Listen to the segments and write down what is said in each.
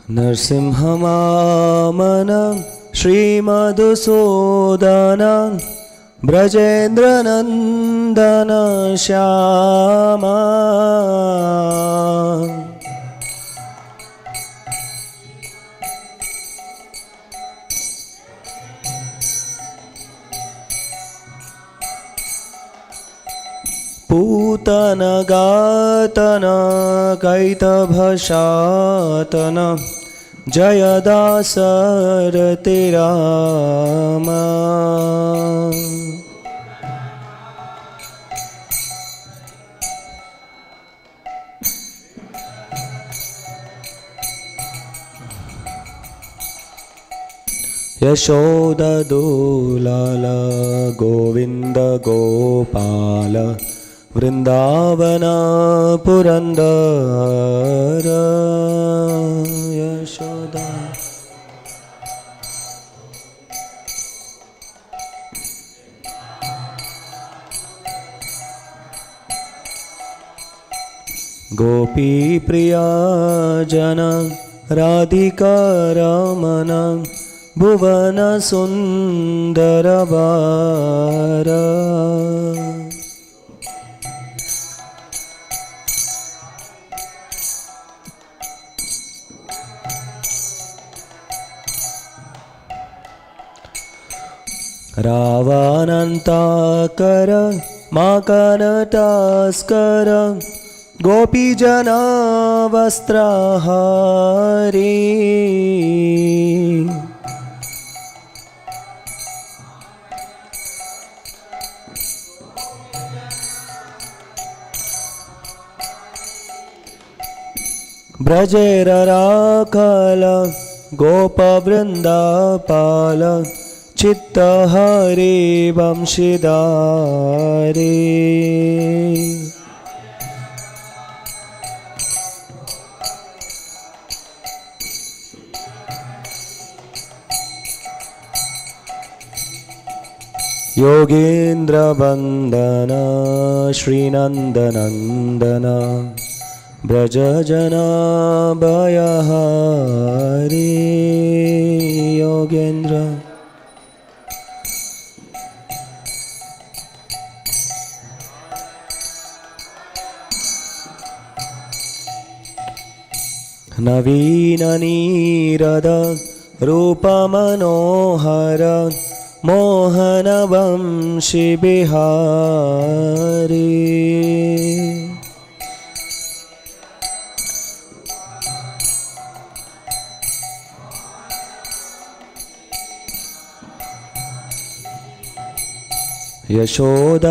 नरसिंहमामनं श्रीमधुसूदनं ब्रजेन्द्रनन्दन श्यामा पूतन गातन कैतभशातन जयदासरति राम यशोददुलाल गोविंद गोपाल वृंदावन पुरंदर यशोदा गोपी प्रिया जन राधिका रमण भुवन सुंदर बार रावानंताकर माकनटास्कर गोपीजना वस्त्रहारी ब्रजेरराखल गोपवृंदापाल चित्तहरे वंशीधारे योगेन्द्र वंदन श्रीनंदनंदन ब्रजजना भयहारी योगेन्द्र नवीन नीरद रूप मनोहर मोहन वंशी बिहारी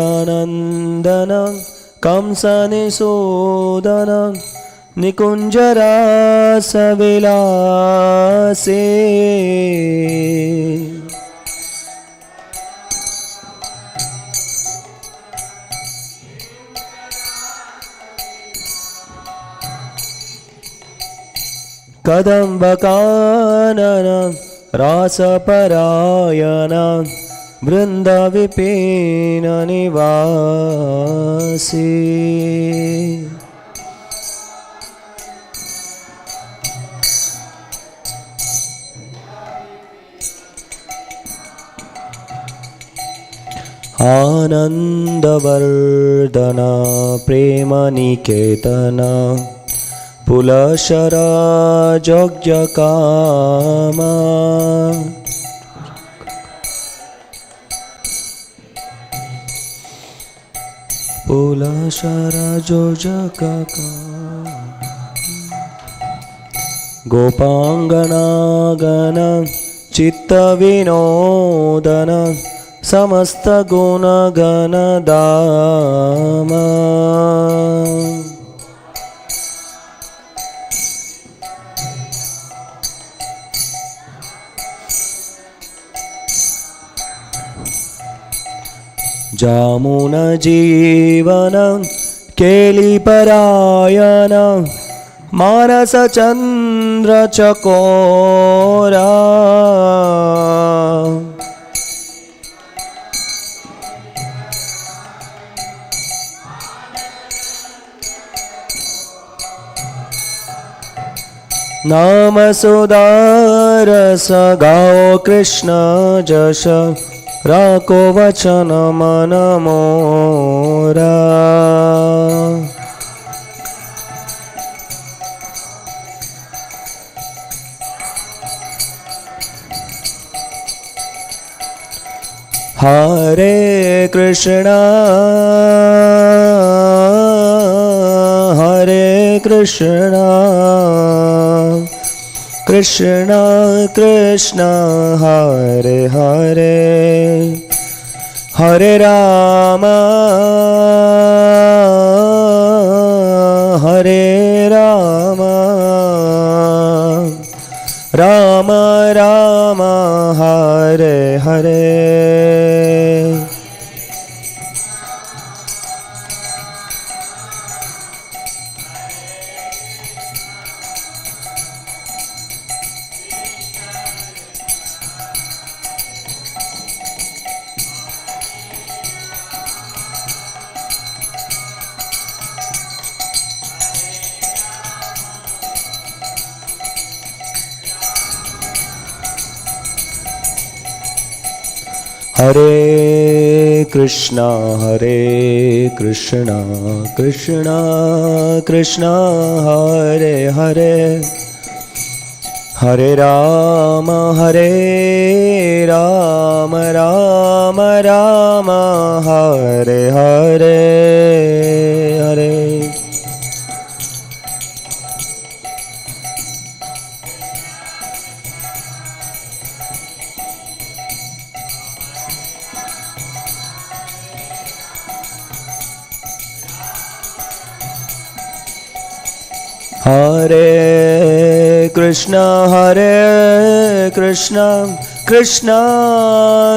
यशोदानंदन कंसनिसूदन निकुंजरास विलासे कदम्बकानन रासपरायण वृंद विपिन निवासी आनंदवर्धन प्रेम निकेतन पुलशरा जोग्यकामा पुलशरा जोजकाका गोपांगनागन चित्तविनोदन समस्त गुणगण दामा जामुन जीवन केलिपरायण मानस चंद्र चकोरा नाम सुदारस गाओ कृष्ण जश राको वचन मन मोरा। हरे कृष्णा कृष्णा कृष्णा हरे हरे, हरे राम राम राम हरे हरे। हरे कृष्णा कृष्णा कृष्णा हरे हरे, हरे राम राम राम हरे हरे हरे। हरे कृष्णा कृष्णा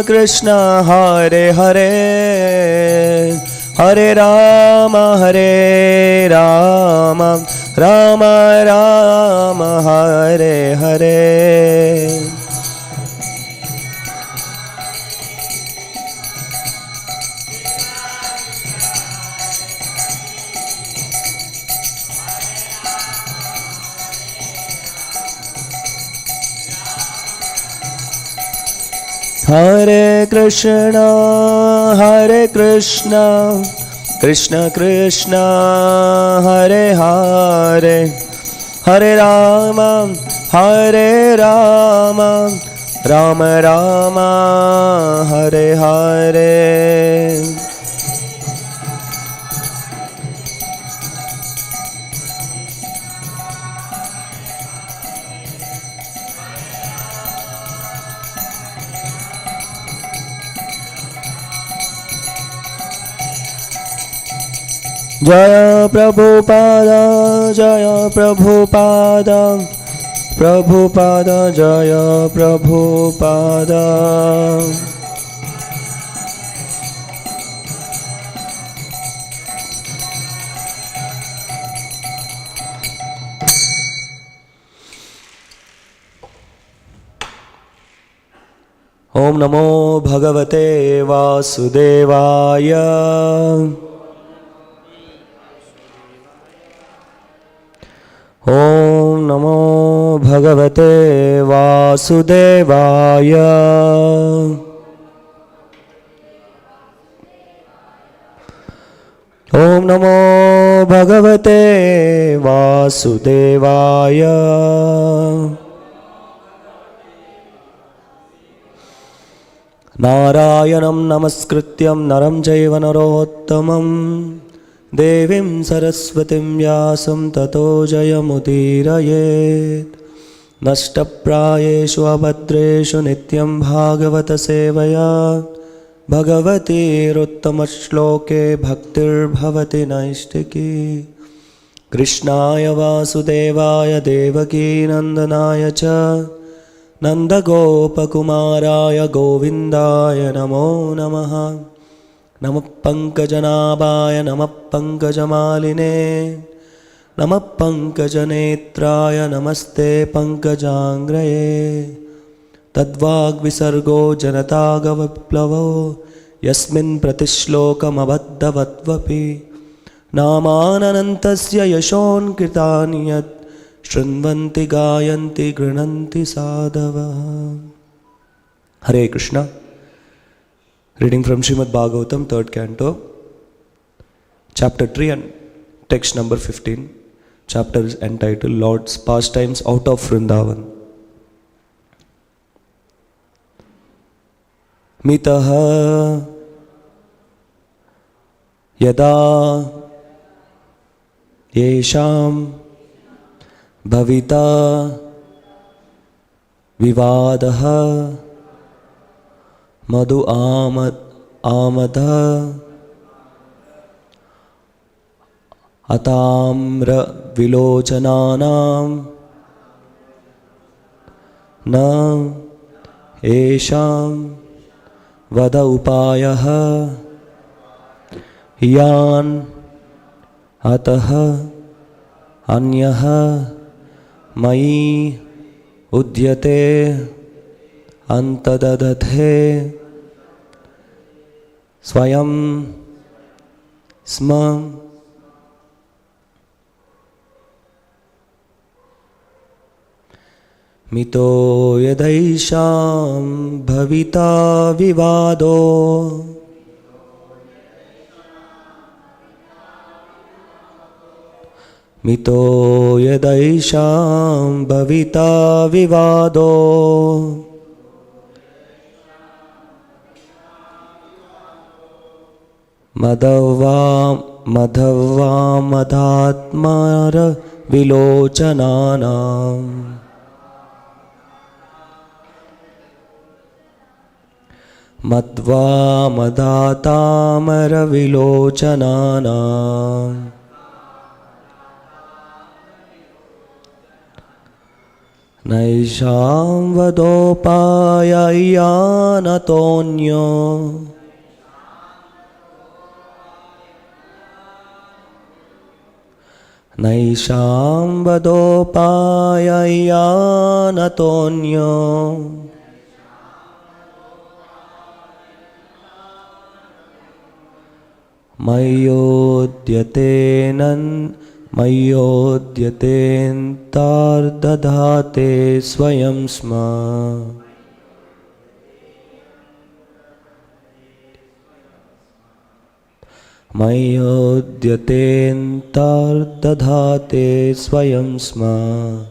कृष्णा हरे हरे, हरे राम राम राम हरे हरे। हरे कृष्णा कृष्ण कृष्ण हरे हरे, हरे राम राम राम हरे हरे। जय प्रभुपाद प्रभुपाद जय प्रभुपाद। ओम नमो भगवते वासुदेवाय। ओम नमो भगवते वासुदेवाय। ओम नमो भगवते वासुदेवाय। नारायणं नमस्कृत्यं नरं चैव नरोत्तमं देवीं सरस्वतीं व्यासं ततो जयमुदीरयेत्। नष्टप्रायेषु अभद्रेषु नित्यं भागवतसेवया भगवतीरुत्तमश्लोके भक्तिर्भवति नैष्टिकी। कृष्णाय वासुदेवाय देवकीनन्दनाय च नन्दगोपकुमाराय गोविन्दाय नमो नमः। नमः पङ्कजनाभाय नमः पङ्कजमालिने नमः पङ्कजनेत्राय नमस्ते पङ्कजाङ्ग्रये। तद्वाग्विसर्गो जनतागविप्लवो यस्मिन् प्रतिश्लोकमबद्धवत्वपि नामानन्तस्य यशोन्कृतानि यत् Shrinvanti gayanti grinanti sadhava. Hare Krishna. Reading from Śrīmad-Bhāgavatam, 3rd Canto, Chapter 3 and text number 15. Chapter is entitled Lord's Pastimes Out of Vrindavan. Mitaha yada yesham bhavita vivadaha madhu amadha atamra vilochananam na esham vada upayaha yan ataha anyaha mai udyate antadadhathe swayam smam. Mito yadaisham bhavita vivado Mito yadaisham bhavita vivado madhava madhatmara vilochananam madva madhatamara vilochananam naisham vadopaya yanatonyo naisham vadopaya yanatonyo Mayodyaten tardadhate swayam sma. Mayodyaten tardadhate swayam sma.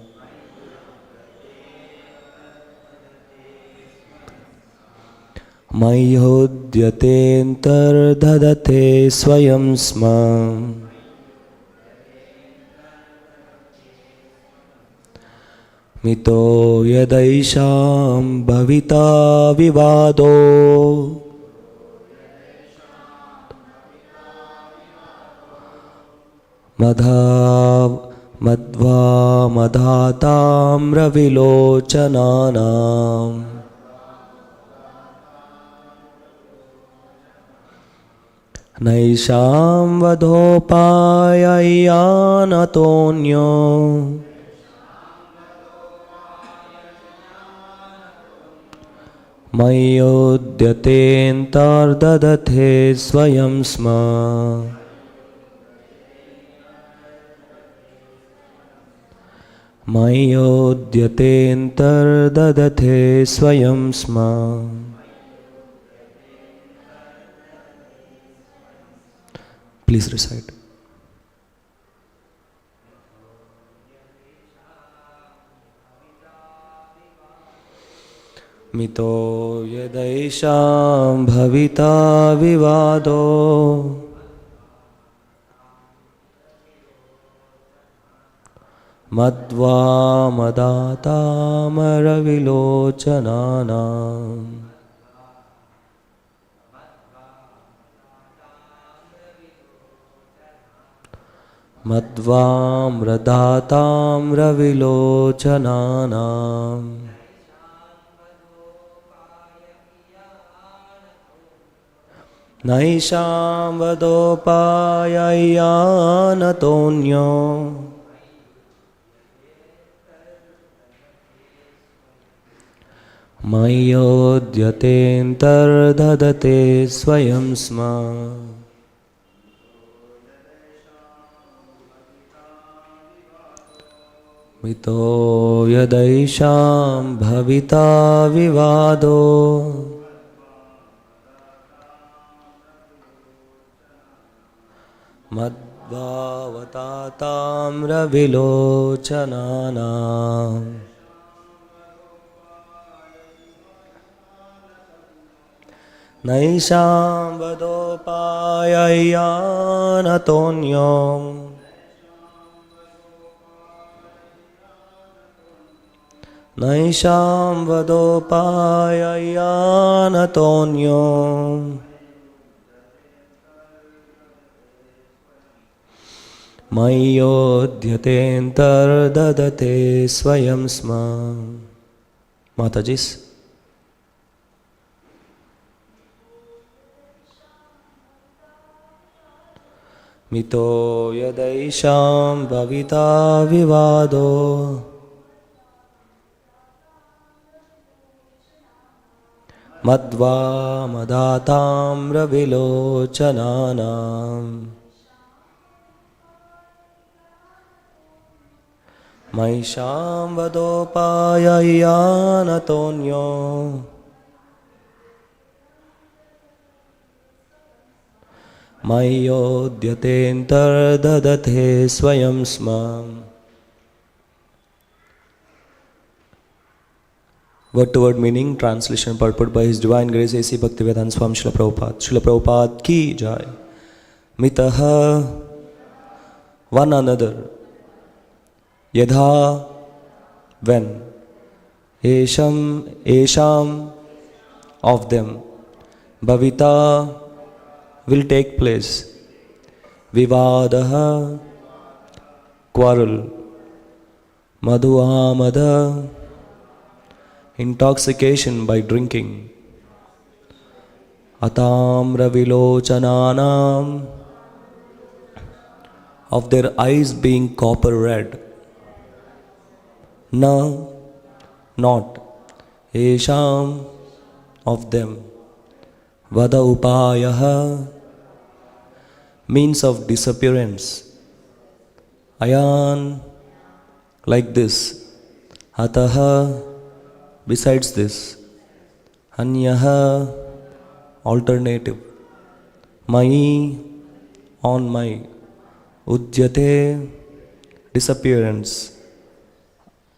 Mayodyaten tardadhate swayam sma. Mito yadaisham bhavita vivado madhva madhatamra vilochananam naisham vadopaya yanatonyo Mayodyaten tardadhathe swayam sma. Mayodyaten tardadhathe swayam sma. Please recite. Mito yadaisham bhavita vivado madva madhatamara vilochananam madvam radhatamra vilochananam naisham vadopaya yanatonyo mayodyaten tardadhate swayam sma. mito yadaisham bhavita vivado madbhavatatam ravilochananam naisham vadopayayyanatonyam naisham vadopayayyanatonyam Mayyodhyatentar dadate swayam sma. Matajis. Mito yadaisham bhavita vivado madva madatam ravilochananam Maisham vadopayayanatonyo Mayyodhyatentar dadate swayam sma. Word to word meaning, translation, purport by His Divine Grace A.C. Bhaktivedanta Swami Srila Prabhupada. Srila Prabhupada ki jai. Mitaha, one another. Yadha, when. Esham, of them. Bhavita, will take place. Vivadaha, quarrel. Madhuamada, intoxication by drinking. Atamra vilochananam, of their eyes being copper red. Na, not. Esham, of them. Vada upayaha, means of disappearance. Ayan, like this. Ataha, besides this. Anyaha, alternative. Mai, on my. Ujyate, disappearance.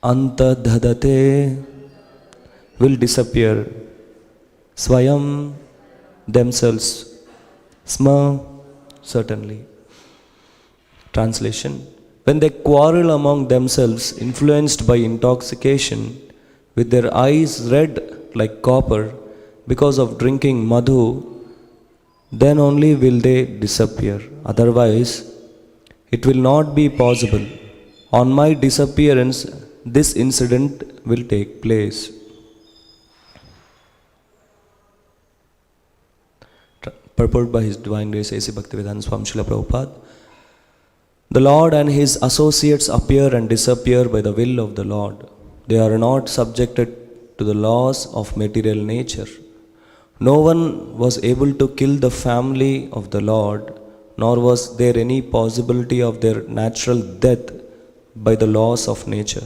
Antadhadate, will disappear. Swayam, themselves. Sma, certainly. Translation. When they quarrel among themselves, influenced by intoxication, with their eyes red like copper because of drinking madhu, then only will they disappear. Otherwise, it will not be possible. On my disappearance, this incident will take place. Purport by His Divine Grace A.C. Bhaktivedanta Swami Srila Prabhupada. The Lord and His associates appear and disappear by the will of the Lord. They are not subjected to the laws of material nature. No one was able to kill the family of the Lord, nor was there any possibility of their natural death by the laws of nature.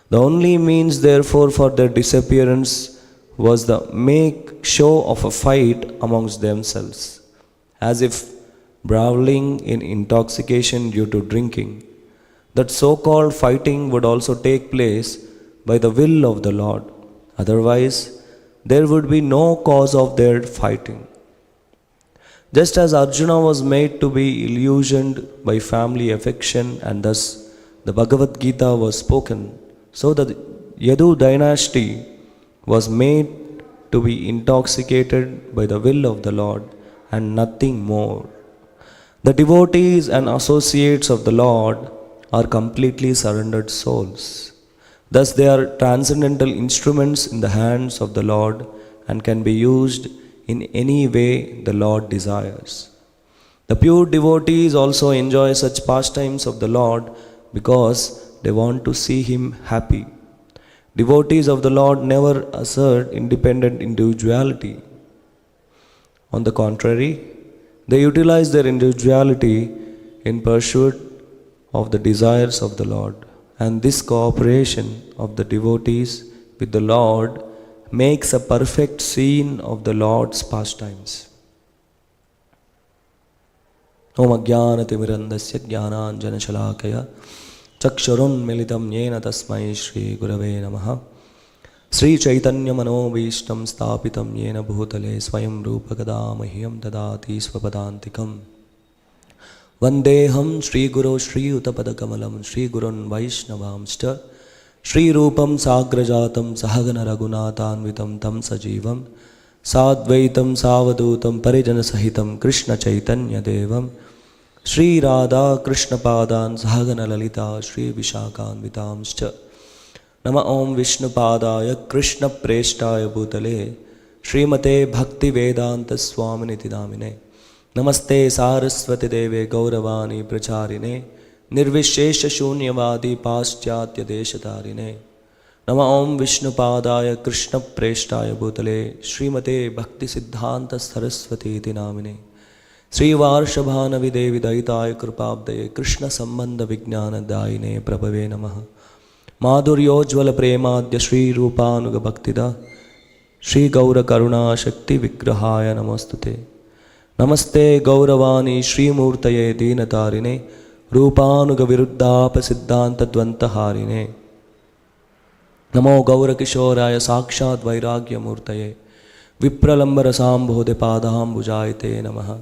The only means, therefore, for their disappearance was the make show of a fight amongst themselves, as if brawling in intoxication due to drinking. That so-called fighting would also take place by the will of the Lord. Otherwise, there would be no cause of their fighting. Just as Arjuna was made to be illusioned by family affection and thus the Bhagavad Gita was spoken, so the Yadu dynasty was made to be intoxicated by the will of the Lord and nothing more. The devotees and associates of the Lord are completely surrendered souls. Thus they are transcendental instruments in the hands of the Lord and can be used in any way the Lord desires. The pure devotees also enjoy such pastimes of the Lord because they want to see Him happy. Devotees of the Lord never assert independent individuality. On the contrary, they utilize their individuality in pursuit of the desires of the Lord. And this cooperation of the devotees with the Lord makes a perfect scene of the Lord's pastimes. Om Ajnanatimirandasya Jnananjana Shalakaya Chakshurun Militam Yena Tasmai Shri Gurave Namaha Sri Chaitanya Manobhishtam Stapitam Yena Bhutale Swayam Rupa Kadamahyam Dadati Swapadantikam Vandeham Shri Guru Shri Utapadakamalam Shri Gurun Vaishnavamsta Shri Rupam Sagrajatam Sahagana Raghunathanvitam Tam Sajivam Sadvaitam Savadutam Parijana Sahitam Krishna Chaitanya Devam Shri Radha Krishna Padan Sahagana Lalita Shri Vishakhanvitamscha Nama Om Vishnu Padaya Krishna Preshtaya Bhutale Srimate Bhakti Vedanta Swaminiti Namine Namaste Saraswati Deve Gauravani Pracharine Nirvishesha Shunyavadi Paschatya Deshatarine Nama Om Vishnu Padaya Krishna Preshtaya Bhutale Srimate Bhakti Siddhanta Saraswati Iti Namine Sri Varshabhanavi Devi Daitaya Krupabdaye Krishna Sambandha Vijnana Daine Prabhave Namaha Madhuryojvala Premadya Shri Rupanuga Bhaktida Shri Gaura Karuna Shakti Vigrahaya Namastute Namaste Gauravani Shri Murtaye Dinatarine Rupanuga Viruddhapa Siddhanta Dvantaharine Namo Gaura Kishoraya Sakshat Vairagya Murtaye Vipralambara Sambhode Padaham Bujayate Namaha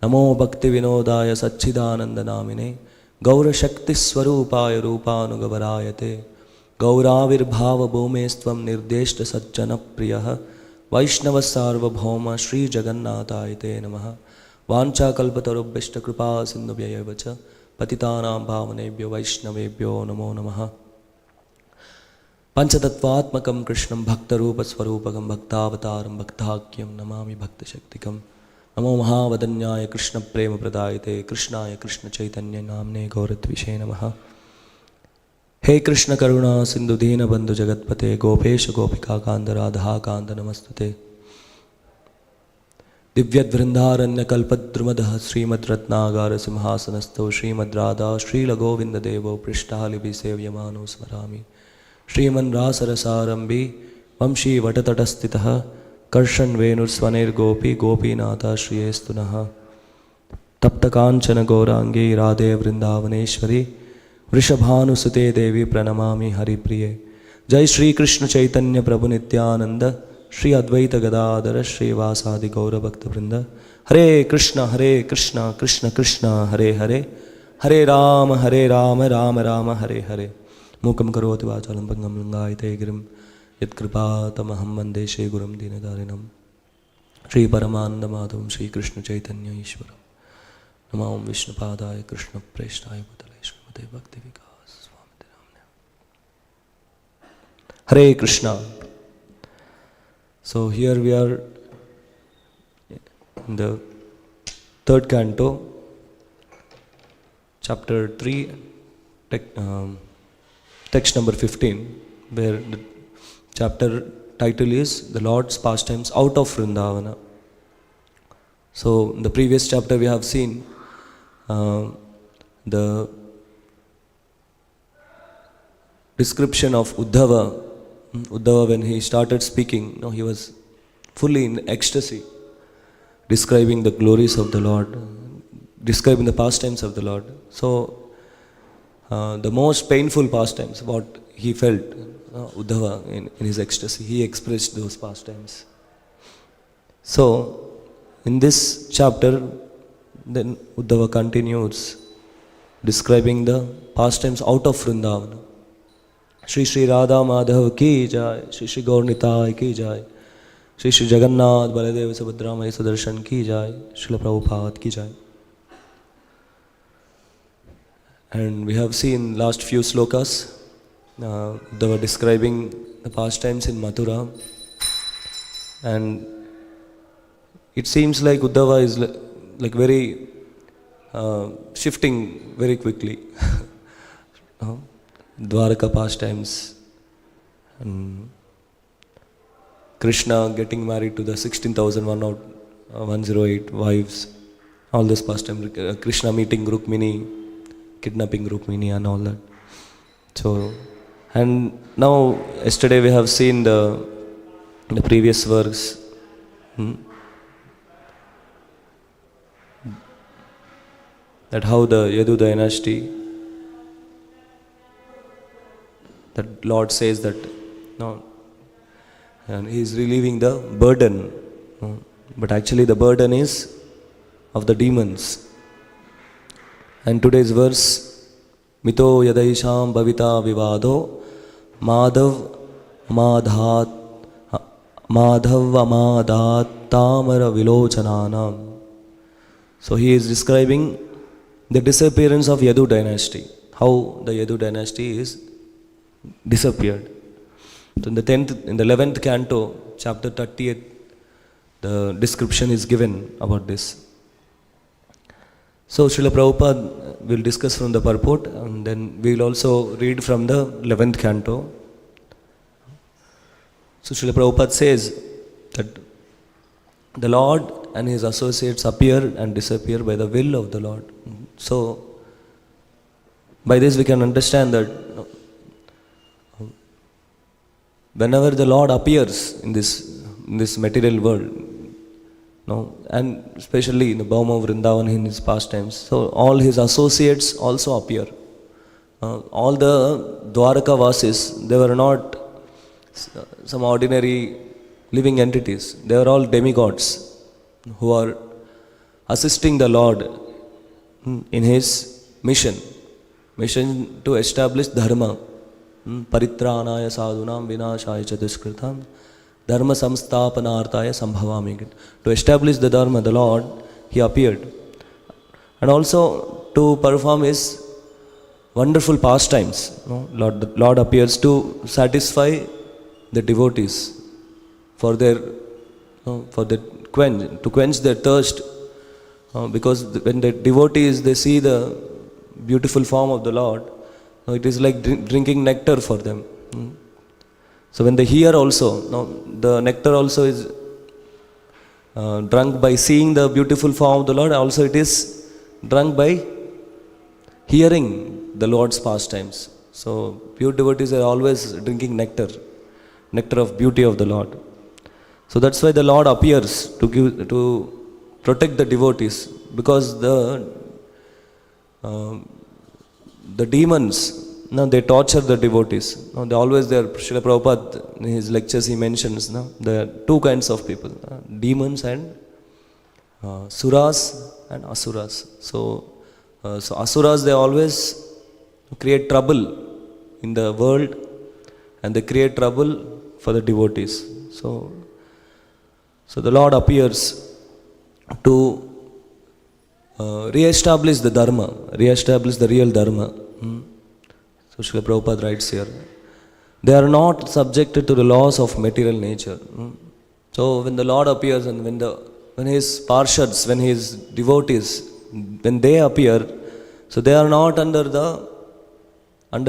Namo Bhakti Vinodaya Satchidananda Namine Gaura Shakti Swarupaya Rupanuga Varayate Gauravir Bhava Bhumestvam Nirdeshta Sajjana Priyaha Vaishnava Sarva Bhauma Shri Jagannatayate Namaha Vancha Kalpatarubhishta Kripa Sindhubhyayavacha Patitanam Bhavanebhyo Vaishnavebhyo Namo Namaha Panchatattvatmakam Krishnam Bhaktarupa Swarupakam Bhaktavataram Bhaktakyam Namami Bhakta Shaktikam Namo Mahavadanyaya Krishna Prema Pradayate Krishnaya Krishna Chaitanya Namne Gauratvishe Namaha He Krishna Karuna Sindhu Dina Bandhu Jagatpate Gopesha Gopika Kanda Radha Kanda Namastute Divyat Vrindharanya Kalpadrumadaha Srimad Ratnagara Simhasanasto Srimad Radha Srila Govinda Devo Prishtali Visevyamano Smarami Shriman Rasarasarambi Vamshi Vatatatastitaha Karshan Venur Svanir Gopi Gopinatha Shriyestunaha Tapta Kanchana Gaurangi Radhe Vrindavaneshwari Vrishabhanusute Devi Pranamami Hari Priye Jai Shri Krishna Chaitanya Prabhu Nityananda Shri Advaita Gadadara Shri Vasadi Gaura Bhakta Vrinda Hare Krishna Krishna Krishna Hare Hare Hare Rama Rama Rama Hare Hare Mukam Karoti Vachalam Pangam Langayate Girim Yat Kripatamaham Vande Shri Gurum Dinadarinam Shri Paramananda Madhavam Shri Krishna Chaitanya Ishwaram Nama Om Vishnu Padaya Krishna Preshtaya Bhutale Śrīmate Bhakti Vikas Swamiti Namne Hare Krishna. So here we are in the third canto, chapter 3, text number 15, where the chapter title is The Lord's Pastimes Out of Vrindavana. So in the previous chapter we have seen the description of Uddhava. Uddhava, when he started speaking, he was fully in ecstasy, describing the glories of the Lord, describing the pastimes of the Lord. So the most painful pastimes, what he felt, Uddhava in his ecstasy, he expressed those pastimes. So in this chapter, then Uddhava continues describing the pastimes out of Vrindavana. Shri Shri Radha Madhav ki jai, Shri Shri Gaur Nitai ki jai, Shri Shri Jagannath Baladeva Subhadra Maya Sudarshan ki jai, Srila Prabhupada ki jai. And we have seen last few slokas, they were describing the pastimes in Mathura, and it seems like Uddhava is like very shifting very quickly. Dwaraka pastimes, and Krishna getting married to the 16,108 wives, all this pastimes, Krishna meeting Rukmini, kidnapping Rukmini and all that. So, and now yesterday we have seen the previous verse. That how the Yadu dynasty, that Lord says that no, and He is relieving the burden, but actually the burden is of the demons. And today's verse, Mito yadaisham bhavita vivado madhav amadat tamara vilochananam. So he is describing the disappearance of Yadu dynasty, how the Yadu dynasty is disappeared. So in the 11th canto, chapter 38, the description is given about this. So Srila Prabhupada will discuss from the purport, and then we will also read from the 11th canto. So Srila Prabhupada says that the Lord and His associates appear and disappear by the will of the Lord. So, by this we can understand that whenever the Lord appears in this material world, and especially in the Bhauma Vrindavan in His pastimes, so all His associates also appear. All the Dwaraka Vasis, they were not some ordinary living entities. They are all demigods who are assisting the Lord in His mission to establish dharma. Paritranaya sadhunam vinashaya cha duskritam dharma samsthapanarthaya sambhavami. To establish the dharma, the Lord, He appeared. And also to perform His wonderful pastimes. The Lord appears to satisfy the devotees for their quench their thirst. Because when the devotees, they see the beautiful form of the Lord, it is like drinking nectar for them. So when they hear also, the nectar also is drunk by seeing the beautiful form of the Lord. Also it is drunk by hearing the Lord's pastimes. So pure devotees are always drinking nectar of beauty of the Lord. So that's why the Lord appears to protect the devotees, because the demons, they torture the devotees. They always there. Srila Prabhupada in his lectures he mentions there are two kinds of people: demons and suras and asuras. So asuras, they always create trouble in the world, and they create trouble for the devotees. So the Lord appears to re-establish the dharma, re-establish the real dharma. So Srila Prabhupada writes here, they are not subjected to the laws of material nature. So when the Lord appears, and when His parshads, when His devotees, when they appear, so they are not under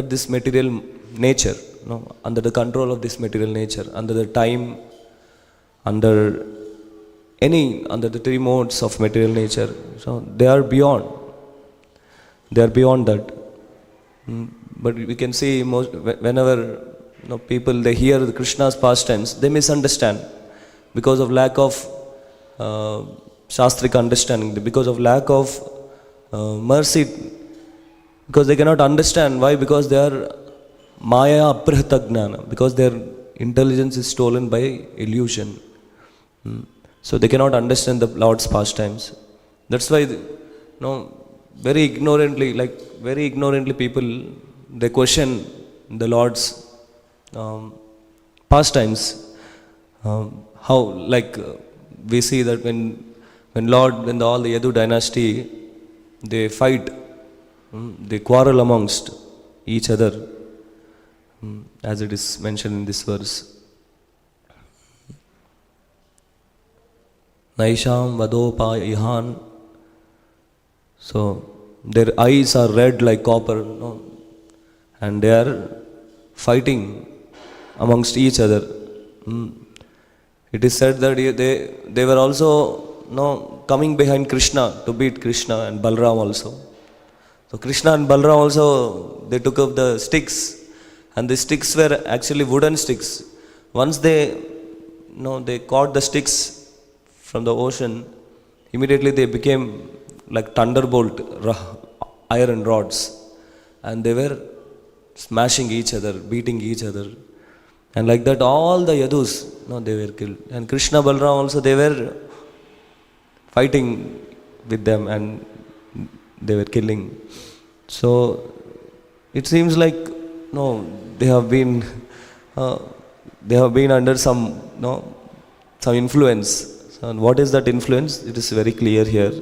this material nature, under the control of this material nature, under the time, under the three modes of material nature. So they are beyond that. But we can see whenever people, they hear the Krishna's pastimes, they misunderstand because of lack of shastric understanding, because of lack of mercy, because they cannot understand. Why? Because they are maya aprihata gnana, because their intelligence is stolen by illusion. So they cannot understand the Lord's pastimes. That's why, very ignorantly people, they question the Lord's pastimes. How, we see that when all the Yadu dynasty, they fight, they quarrel amongst each other, as it is mentioned in this verse. Naisham vadopa ihan. So their eyes are red like copper, and they are fighting amongst each other. It is said that they were also coming behind Krishna to beat Krishna and Balram also. So Krishna and Balram also, they took up the sticks, and the sticks were actually wooden sticks. Once they caught the sticks from the ocean, immediately they became like thunderbolt iron rods, and they were smashing each other, beating each other, and like that all the Yadus, they were killed. And Krishna Balram also, they were fighting with them, and they were killing. So it seems like they have been under some influence. So what is that influence? It is very clear here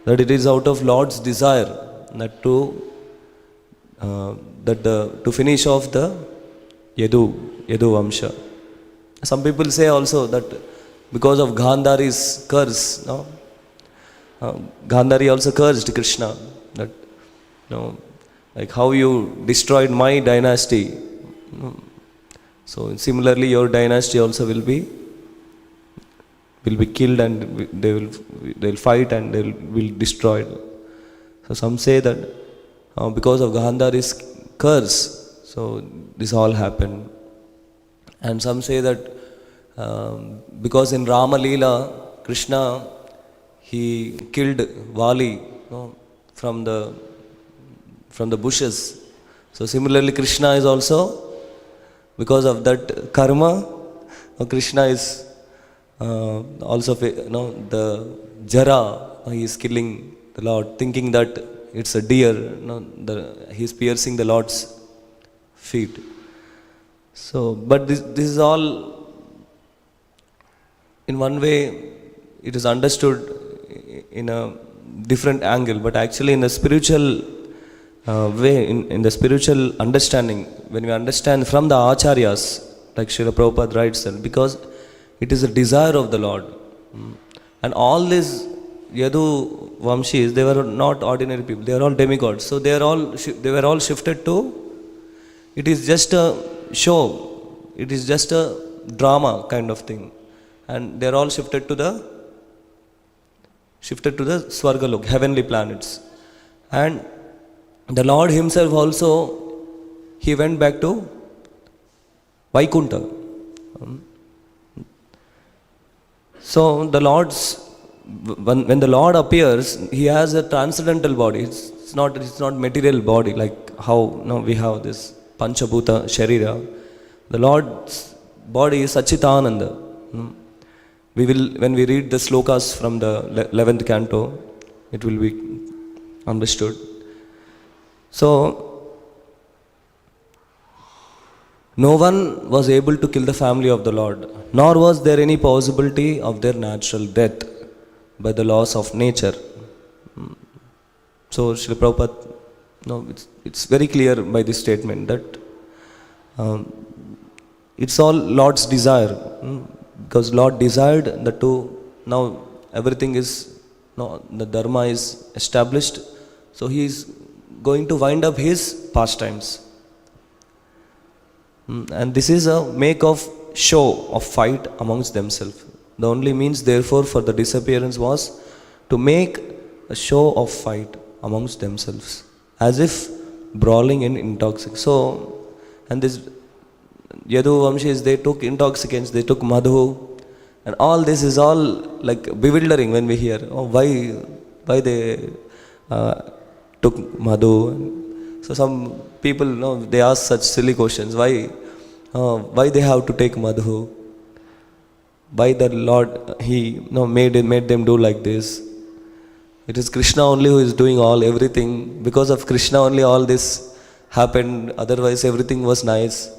that it is out of Lord's desire that to finish off the Yadu Vamsha. Some people say also that because of Gandhari's curse, Gandhari also cursed Krishna, that like how you destroyed my dynasty, so similarly your dynasty also will be killed, and they will fight, and they will be destroyed. So some say that because of Gandhari's curse, so this all happened. And some say that because in Rama Leela, Krishna, he killed Vali from the bushes. So similarly Krishna is also, because of that karma, Krishna is also the Jara, he is killing the Lord, thinking that it's a deer, he is piercing the Lord's feet. So, but this is all, in one way, it is understood in a different angle, but actually in the spiritual way, in the spiritual understanding, when we understand from the Acharyas, like Srila Prabhupada writes that, because it is a desire of the Lord. And all these Yadu Vamshis, they were not ordinary people, they are all demigods. So they were all shifted to, it is just a show, it is just a drama kind of thing. And they are all shifted to the Swargalok, heavenly planets. And the Lord himself also, he went back to Vaikuntha. So the when the Lord appears, he has a transcendental body. It's not material body like how we have this Panchabhuta Sharira. The Lord's body is Sachitananda. When we read the slokas from the 11th canto, it will be understood. So, no one was able to kill the family of the Lord, nor was there any possibility of their natural death by the laws of nature. So, Srila Prabhupada, it's very clear by this statement that it's all Lord's desire, because Lord desired that now everything is, the Dharma is established, so He is going to wind up His pastimes. And this is a make of show of fight amongst themselves. The only means therefore for the disappearance was to make a show of fight amongst themselves, as if brawling in intoxicants. So, and this Yadu Vamshis, they took intoxicants, they took madhu, and all this is all like bewildering when we hear, why they took madhu. So some people, they ask such silly questions, why they have to take madhu? Why the Lord, He made them do like this? It is Krishna only who is doing everything. Because of Krishna only all this happened. Otherwise everything was nice.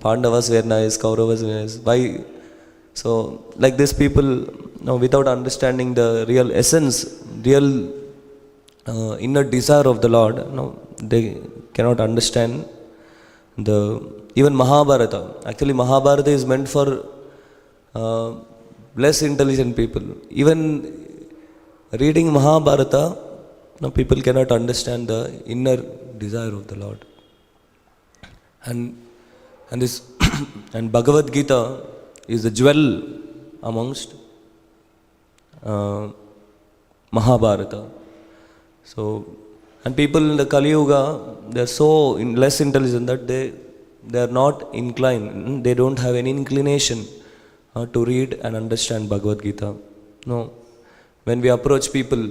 Pandavas were nice, Kauravas were nice. Why? So like this people, without understanding the real essence, real inner desire of the Lord, they cannot understand even Mahabharata. Actually Mahabharata is meant for less intelligent people. Even reading Mahabharata, people cannot understand the inner desire of the Lord. And this and Bhagavad Gita is the jewel amongst Mahabharata. So And people in the Kali Yuga, they are so less intelligent that they are not inclined, they don't have any inclination to read and understand Bhagavad Gita. No. When we approach people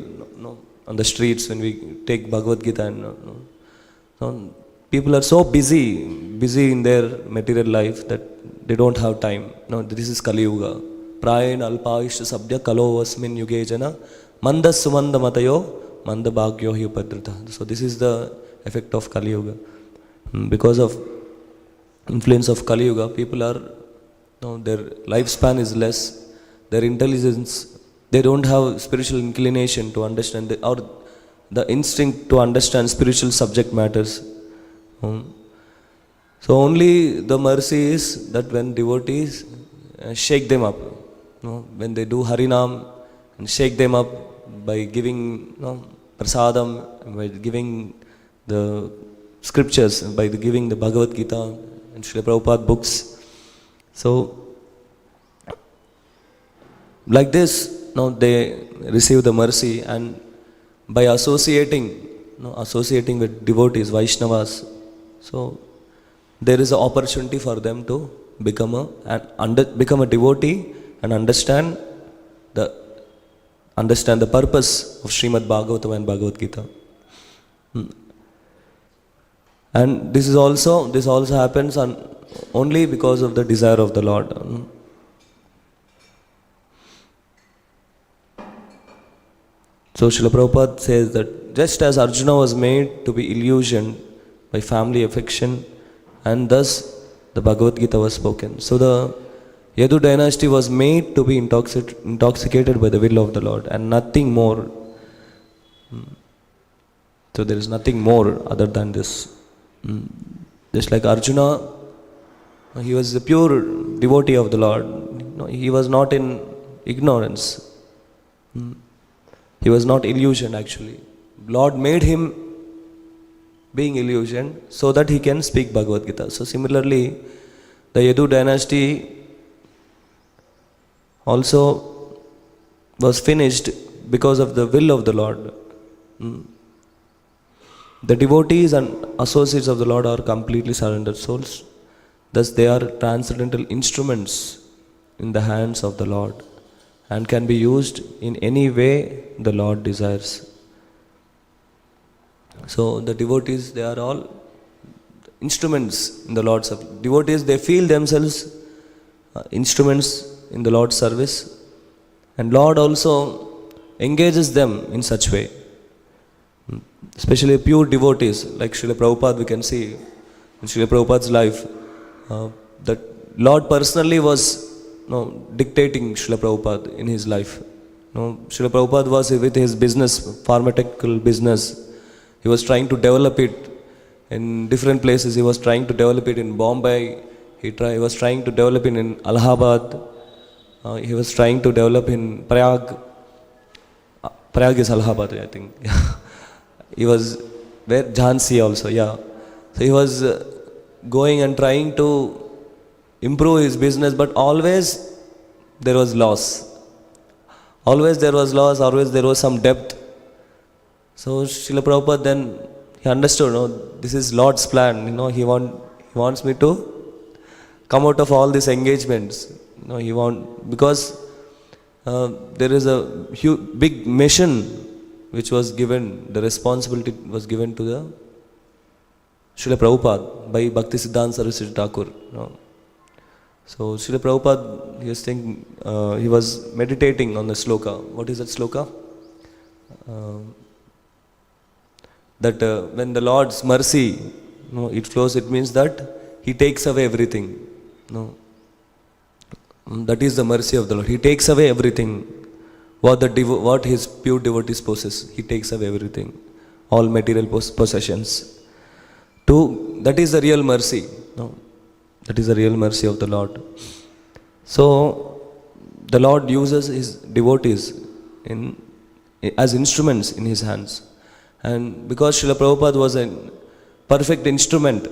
on the streets, when we take Bhagavad Gita, and people are so busy in their material life that they don't have time. No, this is Kali Yuga. Prayen alpaishta sabdya kalo vasmin yuge jana mandas sumanda matayo manda bhagyo hi upadrita. So this is the effect of Kali Yuga. Because of influence of Kali Yuga, people are, their lifespan is less, their intelligence, they don't have spiritual inclination to understand, or the instinct to understand spiritual subject matters. So only the mercy is that when devotees shake them up, when they do Harinam and shake them up by giving prasadam, by giving the scriptures, by giving the Bhagavad Gita and Srila Prabhupada books. So like this, they receive the mercy, and by associating with devotees, Vaishnavas, so there is an opportunity for them to become a devotee and understand the purpose of Śrīmad-Bhāgavatam and Bhagavad Gita. And this also happens only because of the desire of the Lord. So Srila Prabhupada says that just as Arjuna was made to be illusioned by family affection, and thus the Bhagavad Gita was spoken. So the Yadu dynasty was made to be intoxicated by the will of the Lord, and nothing more. So there is nothing more other than this. Just like Arjuna, he was a pure devotee of the Lord. He was not in ignorance. He was not illusioned actually. Lord made him being illusioned so that he can speak Bhagavad Gita. So similarly, the Yadu dynasty also was finished because of the will of the Lord. The devotees and associates of the Lord are completely surrendered souls. Thus they are transcendental instruments in the hands of the Lord and can be used in any way the Lord desires. So the devotees, they are all instruments in the Lord's service. Devotees, they feel themselves instruments in the Lord's service, and Lord also engages them in such way. Especially pure devotees like Srila Prabhupada, we can see in Srila Prabhupada's life that Lord personally was dictating Srila Prabhupada in his life. Srila Prabhupada was with his business, pharmaceutical business. He was trying to develop it in different places. He was trying to develop it in Bombay. He was trying to develop it in Allahabad. He was trying to develop in Prayag. Prayag is Allahabad, I think. He was where Jhansi also, yeah. So he was going and trying to improve his business, but always there was loss. Always there was loss, always there was some debt. So Srila Prabhupada then, he understood, this is Lord's plan. He wants me to come out of all these engagements. Because there is a big mission which was given, the responsibility was given to the Srila Prabhupada by Bhakti Siddhanta Saraswati Thakur. So Srila Prabhupada, he was meditating on the sloka. What is that sloka? That when the Lord's mercy, it flows, it means that He takes away everything. That is the mercy of the Lord. He takes away everything. What His pure devotees possess, He takes away everything. All material possessions. That is the real mercy. That is the real mercy of the Lord. So the Lord uses His devotees as instruments in His hands. And because Srila Prabhupada was a perfect instrument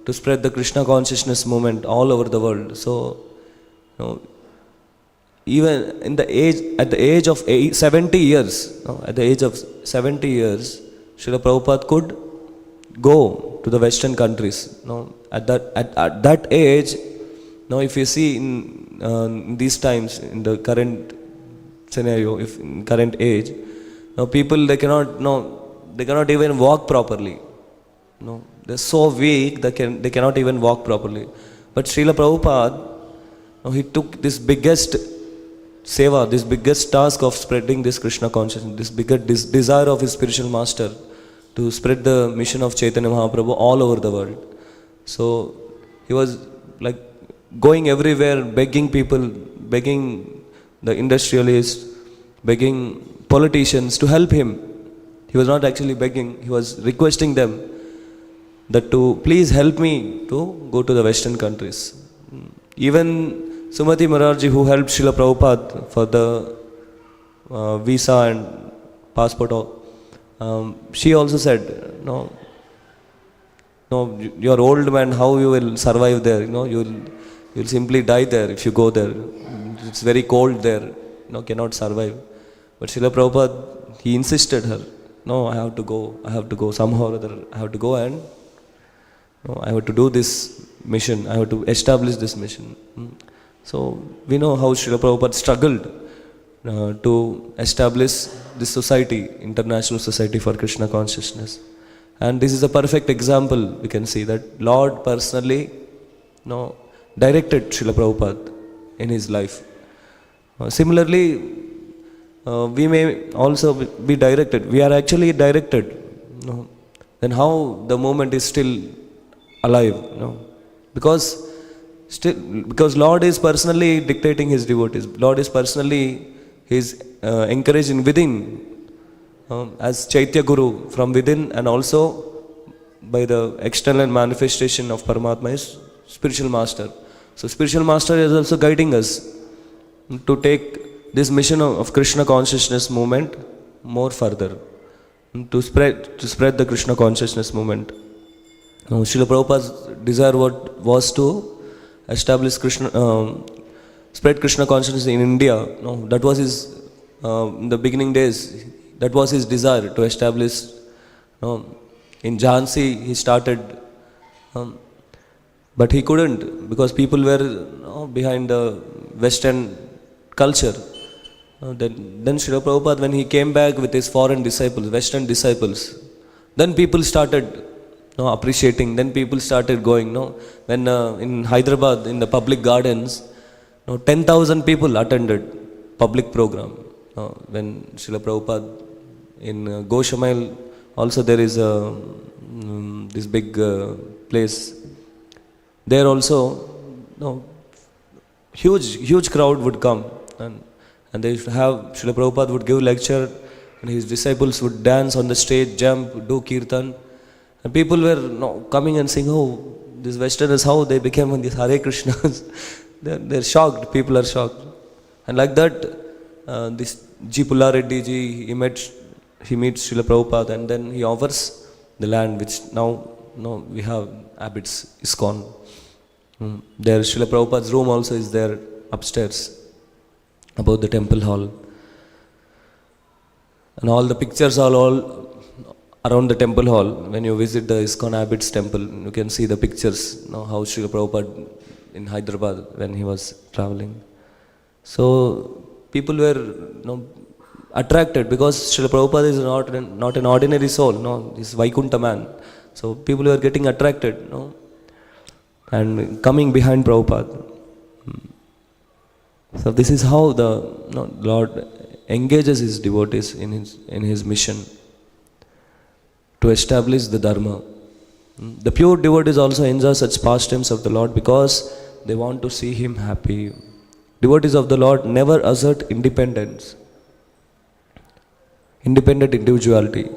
to spread the Krishna consciousness movement all over the world, so even at the age of 70 years, Srila Srila Prabhupada could go to the Western countries. At that age, if you see in these times, in the current scenario, if in current age, people they cannot even walk properly. They're so weak they cannot even walk properly. But Srila Prabhupada, he took this biggest seva, this biggest task of spreading this Krishna consciousness, this biggest desire of his spiritual master to spread the mission of Chaitanya Mahaprabhu all over the world. So he was like going everywhere, begging people, begging the industrialists, begging politicians to help him. He was not actually begging, he was requesting them that to please help me to go to the Western countries. Even Sumati Mararji, who helped Srila Prabhupada for the visa and passport, she also said, no, you're old man, how you will survive there? You'll simply die there if you go there. It's very cold there, cannot survive. But Srila Prabhupada, he insisted her, no, I have to go somehow or other, I have to go and I have to do this mission, I have to establish this mission. So we know how Srila Prabhupada struggled to establish this society, International Society for Krishna Consciousness. And this is a perfect example. We can see that Lord personally directed Srila Prabhupada in his life. Similarly, we may also be directed. We are actually directed. Then how the moment is still alive? Because Lord is personally dictating his devotees. Lord is personally encouraging within, as Chaitya Guru from within, and also by the external manifestation of Paramatma is spiritual master. So spiritual master is also guiding us to take this mission of Krishna consciousness movement more further, to spread the Krishna consciousness movement. Srila Prabhupada's desire was to establish spread Krishna consciousness in India. That was his, in the beginning days, that was his desire to establish. In Jhansi he started, but he couldn't because people were behind the Western culture. Then Srila Prabhupada, when he came back with his foreign disciples, Western disciples, then people started appreciating, then people started going. When in Hyderabad, in the public gardens, 10,000 people attended public program. When Srila Prabhupada in Goshamal, also there is this big place. There also, huge crowd would come, and they used to have, Srila Prabhupada would give lecture, and his disciples would dance on the stage, jump, do kirtan. And people were coming and saying, oh, these Westerners, how they became these Hare Krishnas. they're shocked, people are shocked. And like that, this G. Pullareddy ji, he meets Srila Prabhupada, and then he offers the land, which now we have Abbott's ISKCON. There Srila Prabhupada's room also is there upstairs, above the temple hall. And all the pictures are all around the temple hall. When you visit the ISKCON Abbott's temple, you can see the pictures, how Srila Prabhupada in Hyderabad when he was traveling. So people were attracted because Srila Prabhupada is not an ordinary soul, he's Vaikuntha man. So people were getting attracted, and coming behind Prabhupada. So this is how the Lord engages his devotees in his mission to establish the Dharma. The pure devotees also enjoy such pastimes of the Lord because they want to see him happy. Devotees of the Lord never assert independent individuality.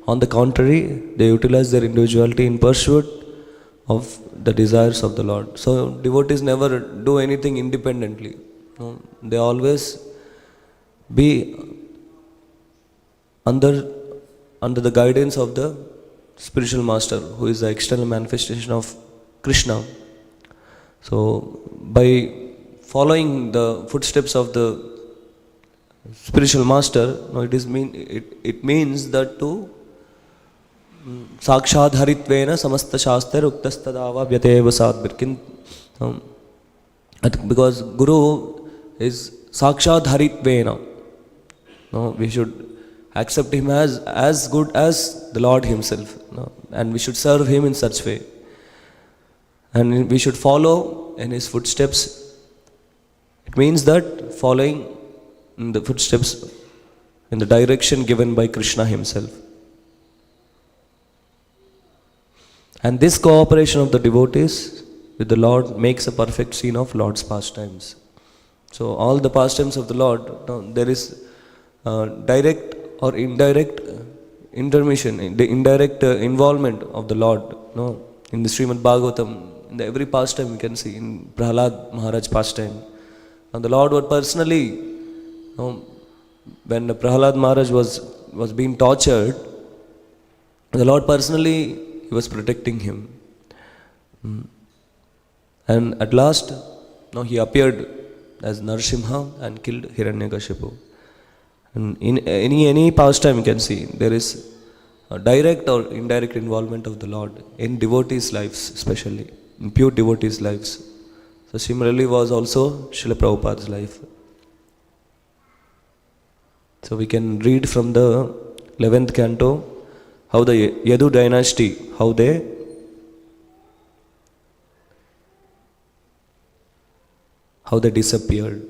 On the contrary, they utilize their individuality in pursuit of the desires of the Lord. So devotees never do anything independently. They always be under the guidance of the spiritual master, who is the external manifestation of Krishna. So by following the footsteps of the spiritual master, it means that to Sakshadharitvena samasta shastra uktastadava vyateva sadbirkin. Because Guru is Sakshadharitvena. No, we should accept him as good as the Lord himself. No? And we should serve him in such way. And we should follow in his footsteps. It means that following in the footsteps in the direction given by Krishna himself. And this cooperation of the devotees with the Lord makes a perfect scene of Lord's pastimes. So all the pastimes of the Lord, there is direct or indirect intermission, the indirect involvement of the Lord. In the Śrīmad-Bhāgavatam, in every pastime we can see, in Prahlad Maharaj pastime. And the Lord would personally, when Prahlad Maharaj was being tortured, the Lord personally he was protecting him. And at last, he appeared as Narasimha and killed Hiranyakashipu. And in any pastime you can see, there is a direct or indirect involvement of the Lord in devotees' lives, especially in pure devotees' lives. So similarly was also Srila Prabhupada's life. So we can read from the 11th canto how the Yadu dynasty, how they disappeared.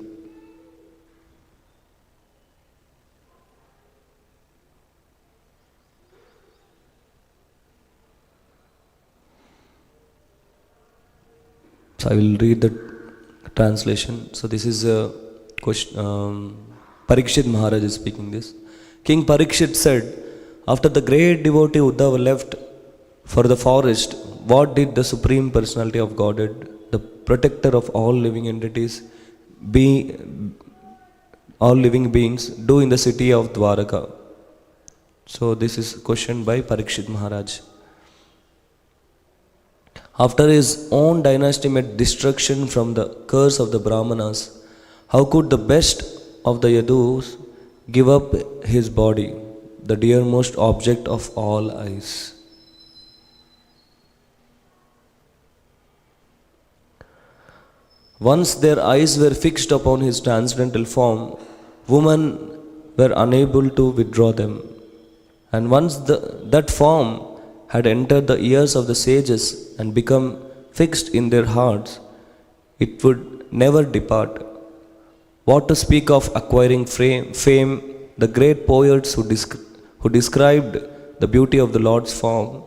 So I will read the translation. So this is a question. Pariksit Maharaj is speaking this. King Pariksit said, after the great devotee Uddhava left for the forest, what did the Supreme Personality of Godhead, the protector of all living entities, all living beings, do in the city of Dwaraka? So this is questioned by Pariksit Maharaj. After his own dynasty met destruction from the curse of the Brahmanas, how could the best of the Yadus give up his body, the dearmost object of all eyes? Once their eyes were fixed upon his transcendental form, women were unable to withdraw them. And once that form had entered the ears of the sages and become fixed in their hearts, it would never depart. What to speak of acquiring fame, the great poets who described the beauty of the Lord's form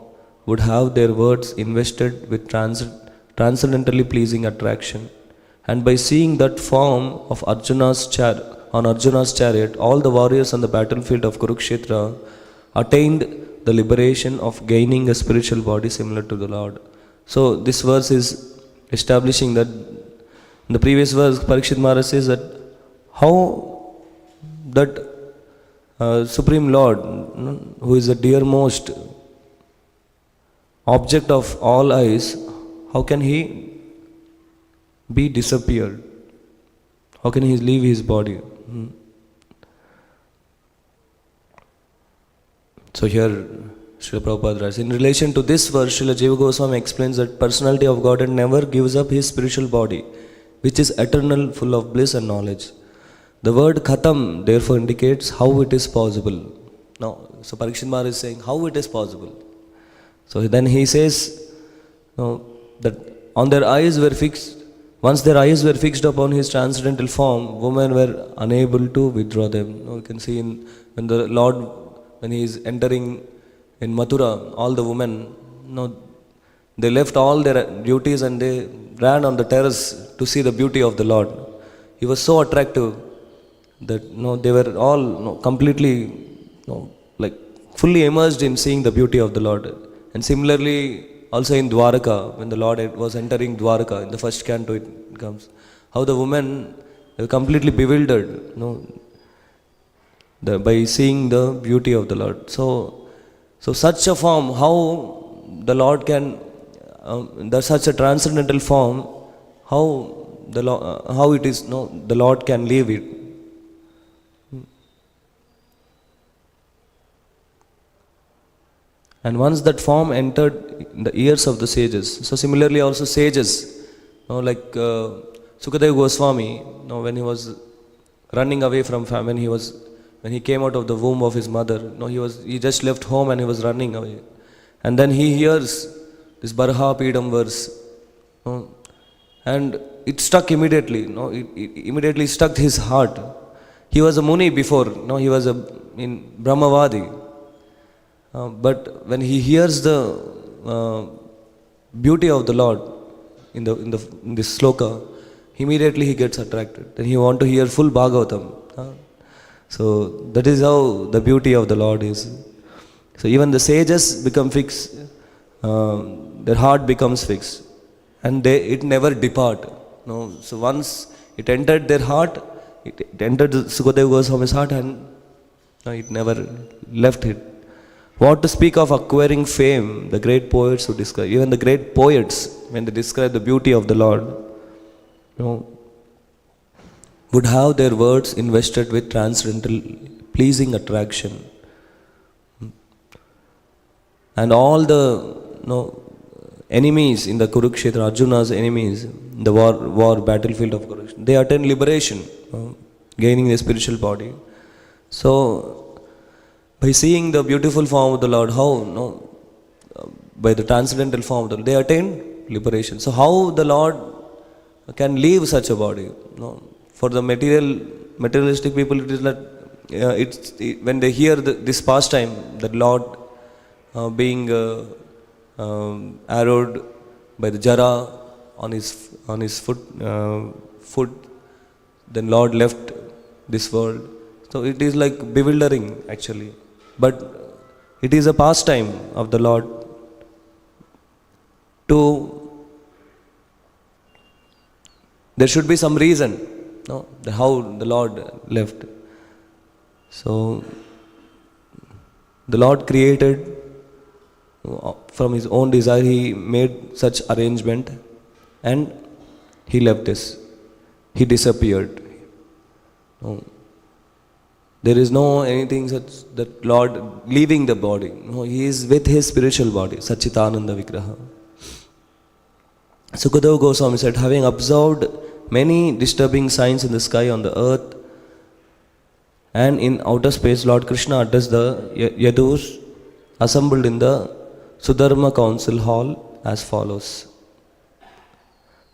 would have their words invested with transcendently pleasing attraction. And by seeing that form of Arjuna's chariot, all the warriors on the battlefield of Kurukshetra attained the liberation of gaining a spiritual body similar to the Lord. So this verse is establishing that, in the previous verse, Pariksit Maharaj says that how that Supreme Lord, who is the dearmost object of all eyes, how can he be disappeared? How can he leave his body? So here Srila Prabhupada writes, in relation to this verse, Srila Jiva Goswami explains that personality of Godhead never gives up his spiritual body, which is eternal, full of bliss and knowledge. The word khatam therefore indicates how it is possible. Now, so Pariksit Maharaj is saying how it is possible. So then he says that on their eyes were fixed. Once their eyes were fixed upon his transcendental form, women were unable to withdraw them. You can see when the Lord, when he is entering in Mathura, all the women, they left all their duties and they ran on the terrace to see the beauty of the Lord. He was so attractive that they were all completely like fully immersed in seeing the beauty of the Lord. And similarly, also in Dwaraka, when the Lord was entering Dwaraka, in the first canto it comes, how the women were completely bewildered by seeing the beauty of the Lord. So such a form, how the Lord can, such a transcendental form, how it is, the Lord can leave it. And once that form entered in the ears of the sages, so similarly also sages, like Sukadeva Goswami, when he was running away from famine, when he came out of the womb of his mother, he just left home and he was running away. And then he hears this Barha Pidam verse, and it stuck immediately. It immediately struck his heart. He was a Muni before, he was in Brahmavadi. But when he hears the beauty of the Lord in this sloka, immediately he gets attracted. Then he want to hear full Bhagavatam. So that is how the beauty of the Lord is. So even the sages become fixed, their heart becomes fixed, and it never depart. So once it entered their heart, it entered Sukadeva Goswami's heart, and it never left it. What to speak of acquiring fame? The great poets who describe, even the great poets, when they describe the beauty of the Lord, would have their words invested with transcendental, pleasing attraction. And all the enemies in the Kurukshetra, Arjuna's enemies, the war battlefield of Kurukshetra, they attain liberation, gaining their spiritual body. So, by seeing the beautiful form of the Lord, how? By the transcendental form of the Lord, they attain liberation. So how the Lord can leave such a body? For the materialistic people, it is like when they hear this pastime, the Lord being arrowed by the jara on his foot, then Lord left this world. So it is like bewildering actually. But it is a pastime of the Lord there should be some reason, how the Lord left. So the Lord created from his own desire, he made such arrangement, and he left this. He disappeared. There is no anything such that Lord leaving the body. He is with his spiritual body, Satchitananda Vigraha. Sukadeva Goswami said, having observed many disturbing signs in the sky, on the earth, and in outer space, Lord Krishna addressed the Yadus assembled in the Sudharma Council Hall as follows.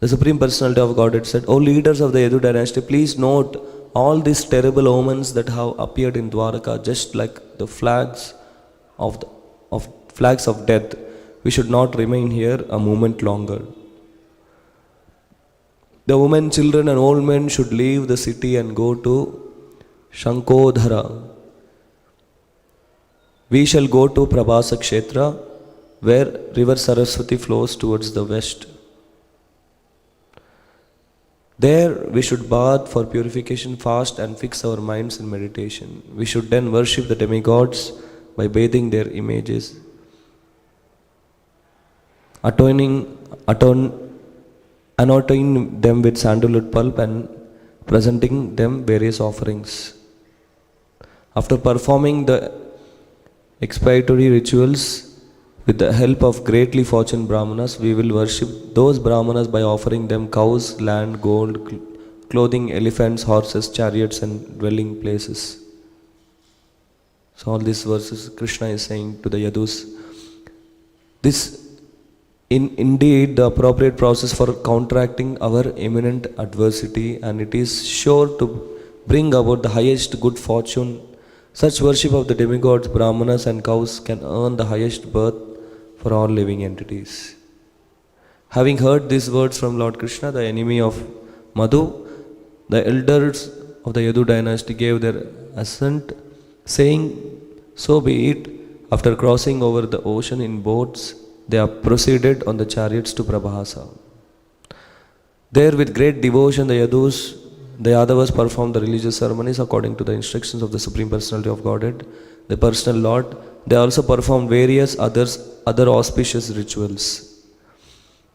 The Supreme Personality of Godhead said, O leaders of the Yadu dynasty, please note all these terrible omens that have appeared in Dwaraka, just like the flags of death. We should not remain here a moment longer. The women, children and old men should leave the city and go to Shankodhara. We shall go to Prabhasa Kshetra, where river Saraswati flows towards the west. There we should bath for purification, fast and fix our minds in meditation. We should then worship the demigods by bathing their images, anointing them with sandalwood pulp and presenting them various offerings. After performing the expiatory rituals with the help of greatly fortunate Brahmanas, we will worship those Brahmanas by offering them cows, land, gold, clothing, elephants, horses, chariots and dwelling places. So all these verses Krishna is saying to the Yadus. This indeed the appropriate process for counteracting our imminent adversity, and it is sure to bring about the highest good fortune. Such worship of the demigods, Brahmanas and cows can earn the highest birth for all living entities. Having heard these words from Lord Krishna, the enemy of Madhu, the elders of the Yadu dynasty gave their assent, saying, so be it. After crossing over the ocean in boats, they have proceeded on the chariots to Prabhasa. There with great devotion the Yadavas performed the religious ceremonies according to the instructions of the Supreme Personality of Godhead, the personal Lord. They also performed various other auspicious rituals.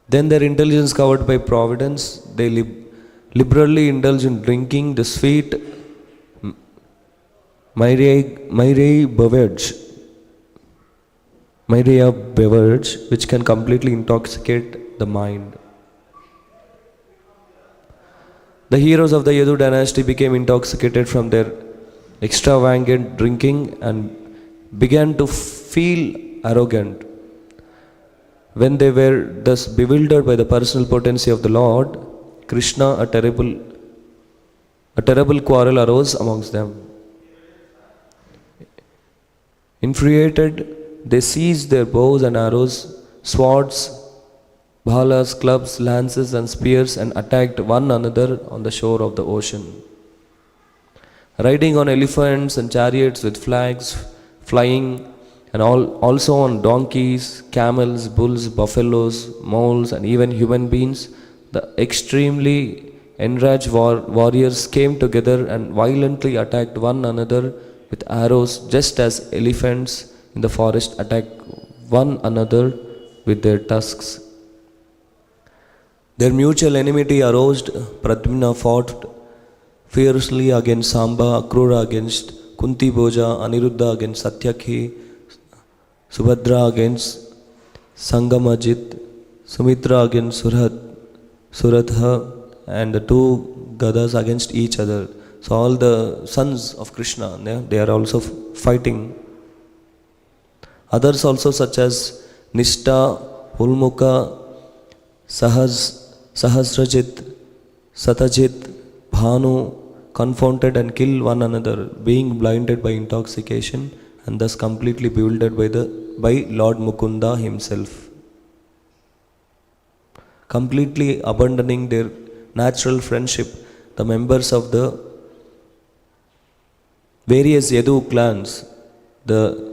Then their intelligence covered by providence, they liberally indulged in drinking the sweet Mairei beverage, Maya beverage which can completely intoxicate the mind. The heroes of the Yadu dynasty became intoxicated from their extravagant drinking and began to feel arrogant. When they were thus bewildered by the personal potency of the Lord, Krishna, a terrible quarrel arose amongst them. Infuriated, they seized their bows and arrows, swords, bhalas, clubs, lances and spears and attacked one another on the shore of the ocean. Riding on elephants and chariots with flags flying, and also on donkeys, camels, bulls, buffaloes, moles and even human beings, the extremely enraged warriors came together and violently attacked one another with arrows, just as elephants in the forest attack one another with their tusks. Their mutual enmity aroused. Pradyumna fought fiercely against Samba, Akrura against Kunti Bhoja, Aniruddha against Satyaki, Subhadra against Sangamajit, Sumitra against Suratha, and the two Gadas against each other. So all the sons of Krishna, they are also fighting. Others also such as Nishta, Ulmuka, Sahasrajit, Satajit, Bhanu confronted and killed one another, being blinded by intoxication and thus completely bewildered by Lord Mukunda himself. Completely abandoning their natural friendship, the members of the various Yadu clans, the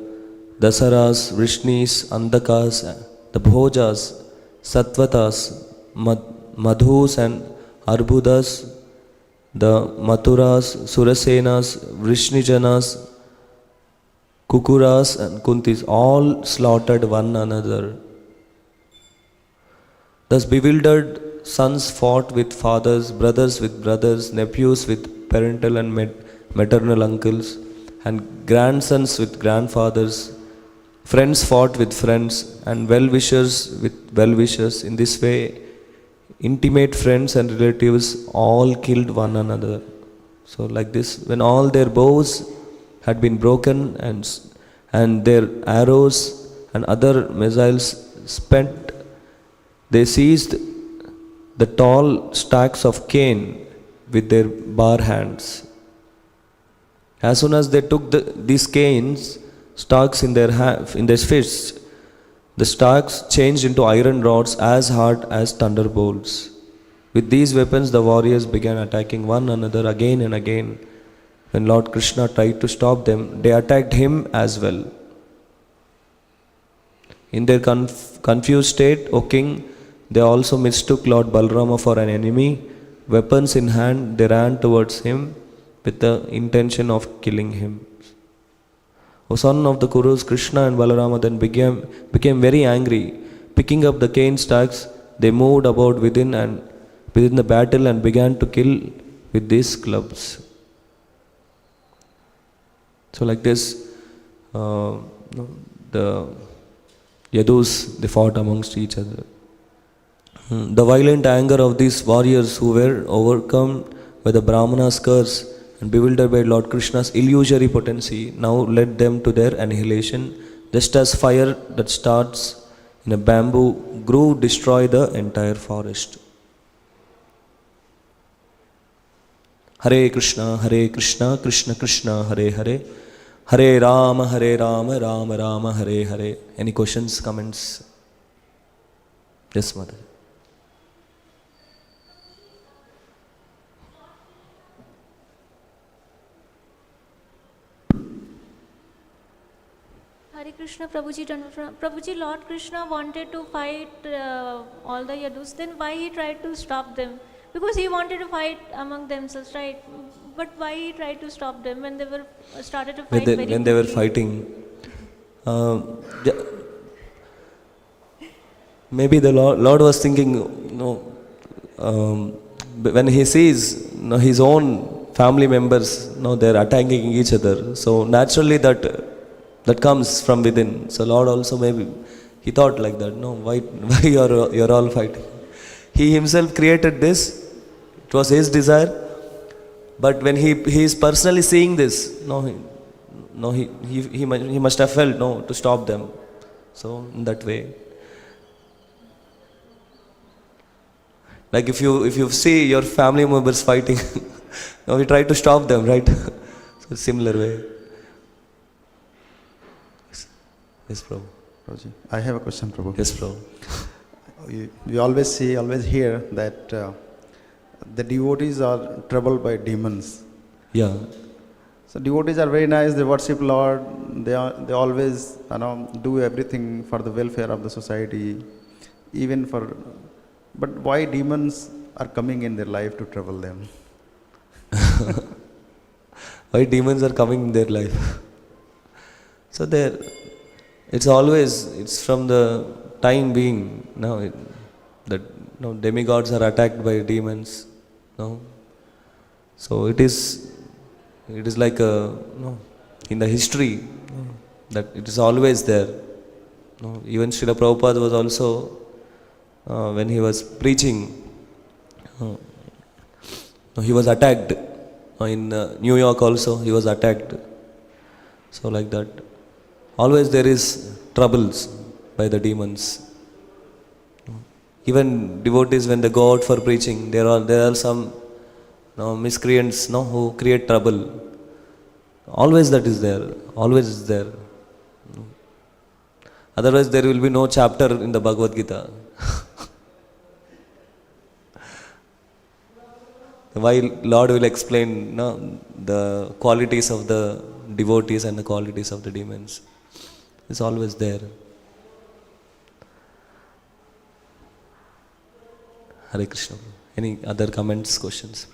Dasaras, Vrishnis, Andakas, the Bhojas, Sattvatas, Madhus and Arbudas, the Mathuras, Surasenas, Vrishnijanas, Kukuras and Kuntis all slaughtered one another. Thus bewildered sons fought with fathers, brothers with brothers, nephews with parental and maternal uncles, and grandsons with grandfathers. Friends fought with friends, and well-wishers with well-wishers. In this way, intimate friends and relatives all killed one another. So like this, when all their bows had been broken and their arrows and other missiles spent, they seized the tall stacks of cane with their bare hands. As soon as they took these canes, stalks in their fists, the stalks changed into iron rods as hard as thunderbolts. With these weapons, the warriors began attacking one another again and again. When Lord Krishna tried to stop them, they attacked him as well. In their confused state, O king, they also mistook Lord Balarama for an enemy. Weapons in hand, they ran towards him with the intention of killing him. O son of the Kurus, Krishna and Balarama then became very angry. Picking up the cane stacks, they moved about within the battle and began to kill with these clubs. So like this, the Yadus, they fought amongst each other. The violent anger of these warriors who were overcome by the Brahmana's curse and bewildered by Lord Krishna's illusory potency now led them to their annihilation, just as fire that starts in a bamboo grew destroy the entire forest. Hare Krishna, Krishna Krishna, Hare Hare, Hare Rama, Rama Rama, Hare Hare. Any questions, comments? Yes, Mother. Hare Krishna, Prabhuji, Lord Krishna wanted to fight all the Yadus, then why he tried to stop them? Because he wanted to fight among themselves, right? But why he tried to stop them when they were started to fight when they were fighting? Maybe the Lord was thinking, when he sees his own family members, they're attacking each other. So naturally that that comes from within. So Lord also maybe he thought like that. No, why you're all fighting? He himself created this. It was his desire. But when he is personally seeing this, he must have felt no to stop them. So in that way, like if you see your family members fighting, now we try to stop them, right? So similar way. Yes, Prabhu. Prabhuji, I have a question, Prabhu. Yes, Prabhu. We always hear that the devotees are troubled by demons. Yeah. So devotees are very nice. They worship Lord. They always do everything for the welfare of the society, even for. But why demons are coming in their life to trouble them? Why demons are coming in their life? So it's from the time being. Demigods are attacked by demons. No. So it is like in the history that it is always there. No. Even Srila Prabhupada was also when he was preaching, he was attacked. In New York also he was attacked. So like that. Always there is troubles by the demons. Even devotees when they go out for preaching, there are some miscreants who create trouble. Always that is there. Always is there. Otherwise there will be no chapter in the Bhagavad Gita. Why Lord will explain the qualities of the devotees and the qualities of the demons. It's always there. Hare Krishna. Any other comments, questions?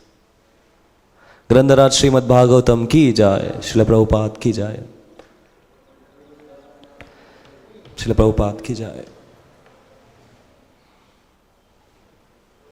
Grandharaj Śrīmad-Bhāgavatam ki jai. Srila Prabhupada ki jai. Srila Prabhupada ki jai.